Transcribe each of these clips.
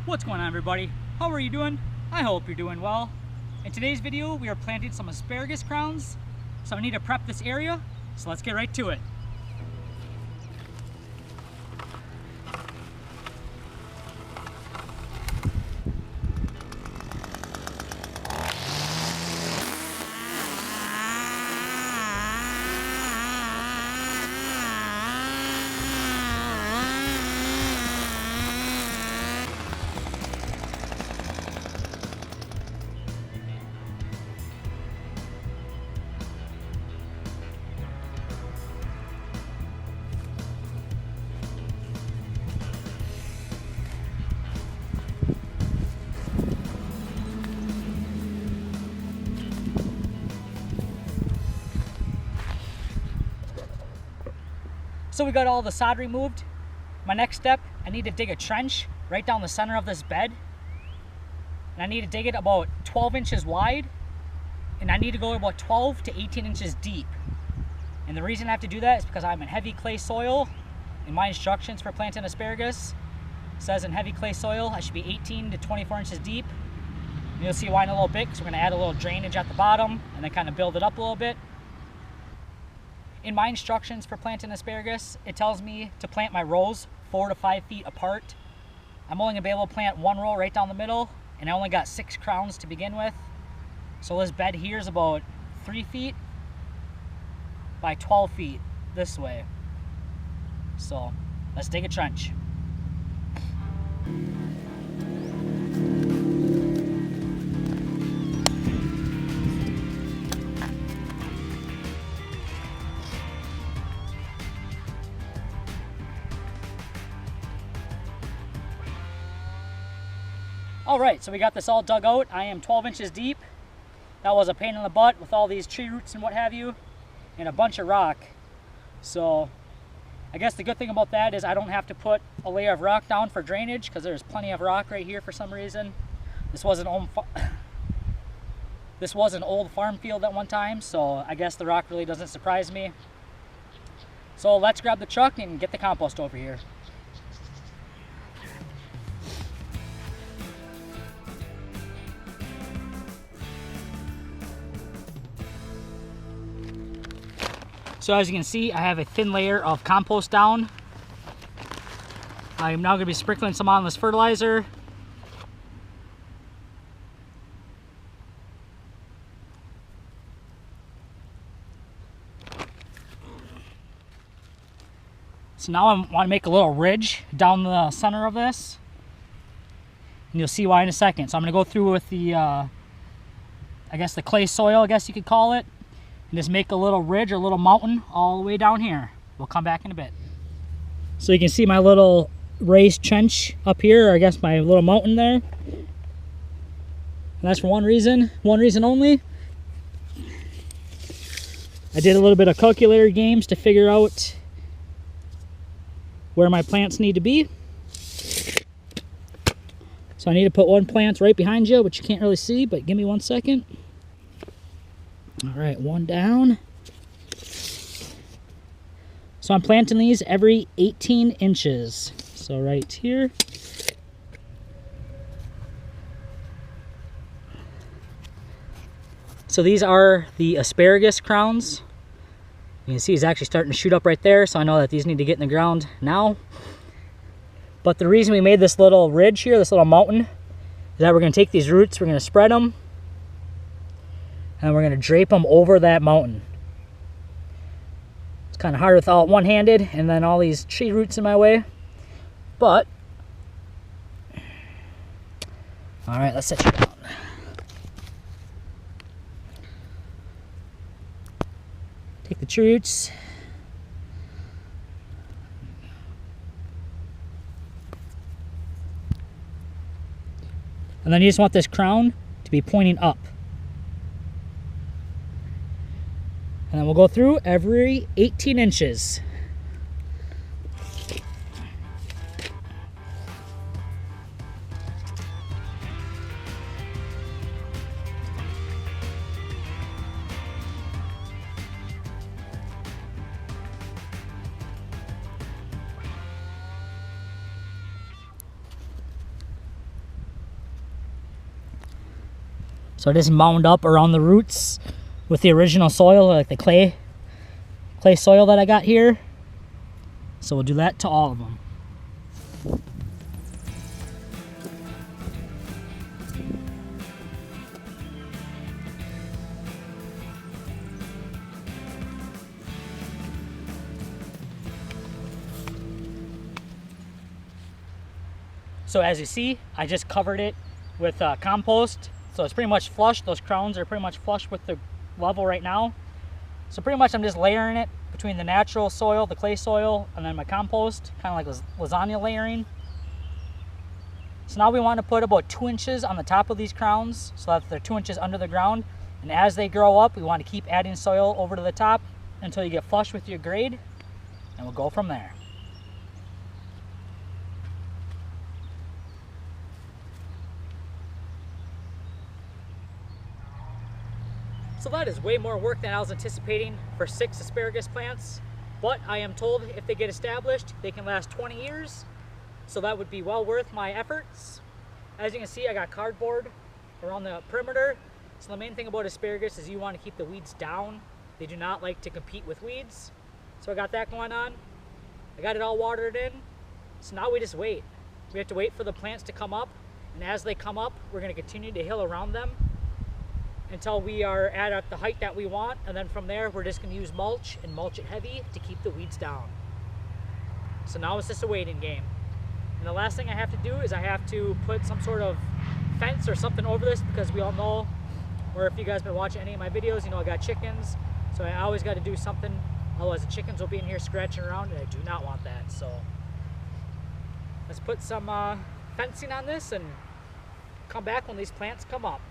What's going on, everybody? How are you doing? I hope you're doing well. In today's video we are planting some asparagus crowns, so I need to prep this area, so let's get right to it. So we got all the sod removed. My next step, I need to dig a trench right down the center of this bed. And I need to dig it about 12 inches wide. And I need to go about 12 to 18 inches deep. And the reason I have to do that is because I'm in heavy clay soil. And my instructions for planting asparagus says in heavy clay soil, I should be 18 to 24 inches deep. And you'll see why in a little bit, because we're gonna add a little drainage at the bottom and then kind of build it up a little bit. In my instructions for planting asparagus, it tells me to plant my rows 4 to 5 feet apart. I'm only gonna be able to plant one row right down the middle, and I only got 6 crowns to begin with. So this bed here is about 3 feet by 12 feet this way. So let's dig a trench. Alright, so we got this all dug out. I am 12 inches deep. That was a pain in the butt with all these tree roots and what have you, and a bunch of rock. So I guess the good thing about that is I don't have to put a layer of rock down for drainage, because there's plenty of rock right here for some reason. This was an old farm field at one time, so I guess the rock really doesn't surprise me. So let's grab the truck and get the compost over here. So as you can see, I have a thin layer of compost down. I'm now going to be sprinkling some on this fertilizer. So now I want to make a little ridge down the center of this. And you'll see why in a second. So I'm going to go through with the, I guess the clay soil, I guess you could call it. And just make a little ridge or a little mountain all the way down here. We'll come back in a bit. So you can see my little raised trench up here, or I guess my little mountain there. And that's for one reason only. I did a little bit of calculator games to figure out where my plants need to be. So I need to put one plant right behind you, which you can't really see, but give me 1 second. All right, one down. So I'm planting these every 18 inches. So right here. So these are the asparagus crowns. You can see it's actually starting to shoot up right there, so I know that these need to get in the ground now. But the reason we made this little ridge here, this little mountain, is that we're going to take these roots, we're going to spread them, and we're going to drape them over that mountain. It's kind of hard with all one-handed and then all these tree roots in my way. But, all right, let's set you down. Take the tree roots. And then you just want this crown to be pointing up. And then we'll go through every 18 inches. So I just mound up around the roots with the original soil, like the clay soil that I got here. So we'll do that to all of them. So as you see, I just covered it with compost. So it's pretty much flush. Those crowns are pretty much flush with the level right now. So pretty much I'm just layering it between the natural soil, the clay soil, and then my compost, kind of like lasagna layering. So now we want to put about 2 inches on the top of these crowns so that they're 2 inches under the ground. And as they grow up, we want to keep adding soil over to the top until you get flush with your grade, and we'll go from there. So that is way more work than I was anticipating for 6 asparagus plants, but I am told if they get established, they can last 20 years. So that would be well worth my efforts. As you can see, I got cardboard around the perimeter. So the main thing about asparagus is you want to keep the weeds down. They do not like to compete with weeds. So I got that going on. I got it all watered in. So now we just wait. We have to wait for the plants to come up. And as they come up, we're going to continue to hill around them until we are at the height that we want, and then from there we're just going to use mulch and mulch it heavy to keep the weeds down. So now it's just a waiting game. And the last thing I have to do is I have to put some sort of fence or something over this, because we all know, or if you guys have been watching any of my videos, you know I got chickens, so I always got to do something, otherwise the chickens will be in here scratching around, and I do not want that. So let's put some fencing on this and come back when these plants come up.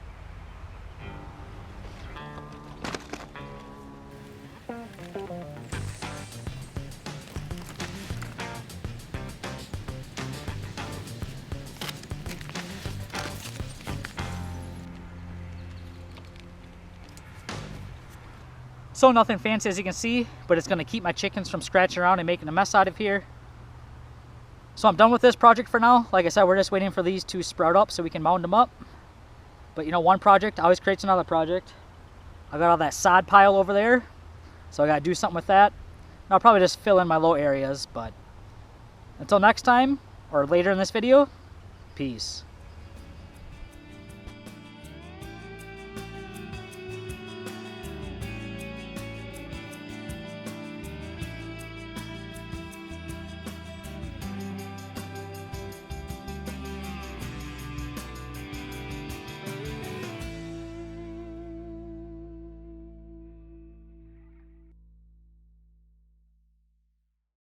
So nothing fancy as you can see, but it's going to keep my chickens from scratching around and making a mess out of here. So I'm done with this project for now. Like I said, we're just waiting for these to sprout up so we can mound them up. But you know, one project always creates another project. I got all that sod pile over there, so I got to do something with that. And I'll probably just fill in my low areas, but until next time, or later in this video, peace.